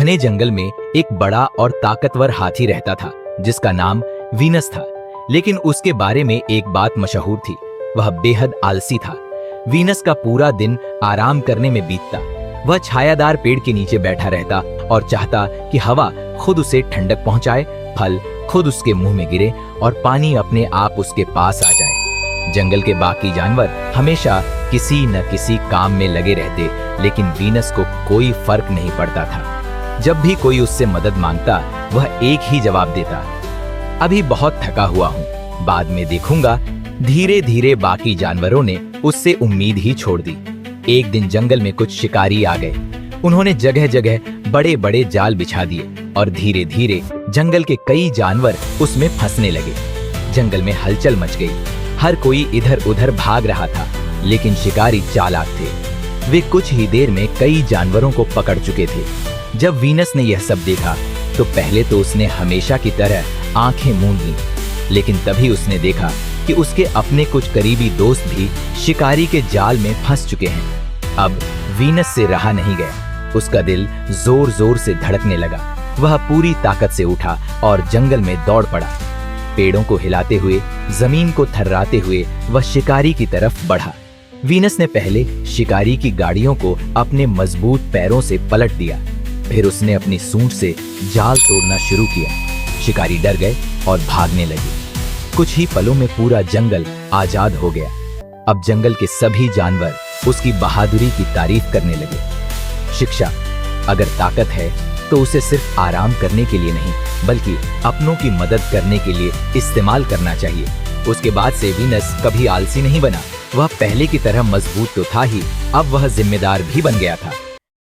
घने जंगल में एक बड़ा और ताकतवर हाथी रहता था जिसका नाम वीनस था। लेकिन उसके बारे में एक बात मशहूर थी, वह बेहद आलसी था। वीनस का पूरा दिन आराम करने में बीतता। वह छायादार पेड़ के नीचे बैठा रहता और चाहता कि हवा खुद उसे ठंडक पहुंचाए, फल खुद उसके मुंह में गिरे और पानी अपने आप उसके पास आ जाए। जंगल के बाकी जानवर हमेशा किसी न किसी काम में लगे रहते, लेकिन वीनस को कोई फर्क नहीं पड़ता था। जब भी कोई उससे मदद मांगता, वह एक ही जवाब देता, अभी बहुत थका हुआ हूँ, बाद में देखूंगा। धीरे धीरे बाकी जानवरों ने उससे उम्मीद ही छोड़ दी। एक दिन जंगल में कुछ शिकारी आ गए। उन्होंने जगह जगह बड़े बड़े जाल बिछा दिए और धीरे धीरे जंगल के कई जानवर उसमें फंसने लगे। जंगल में हलचल मच गई। हर कोई इधर उधर भाग रहा था, लेकिन शिकारी चालाक थे। वे कुछ ही देर में कई जानवरों को पकड़ चुके थे। जब वीनस ने यह सब देखा तो पहले तो उसने हमेशा की तरह आंखें मूंद लीं, लेकिन तभी उसने देखा कि उसके अपने कुछ करीबी दोस्त भी शिकारी के जाल में फंस चुके हैं। अब वीनस से रहा नहीं गया। उसका दिल जोर जोर से धड़कने लगा। वह पूरी ताकत से उठा और जंगल में दौड़ पड़ा। पेड़ों को हिलाते हुए, जमीन को थर्राते हुए वह शिकारी की तरफ बढ़ा। वीनस ने पहले शिकारी की गाड़ियों को अपने मजबूत पैरों से पलट दिया। फिर उसने अपनी सूंड से जाल तोड़ना शुरू किया। शिकारी डर गए और भागने लगे। कुछ ही पलों में पूरा जंगल आजाद हो गया। अब जंगल के सभी जानवर उसकी बहादुरी की तारीफ करने लगे। शिक्षा, अगर ताकत है तो उसे सिर्फ आराम करने के लिए नहीं, बल्कि अपनों की मदद करने के लिए इस्तेमाल करना चाहिए। उसके बाद से वीनस कभी आलसी नहीं बना। वह पहले की तरह मजबूत तो था ही, अब वह जिम्मेदार भी बन गया था।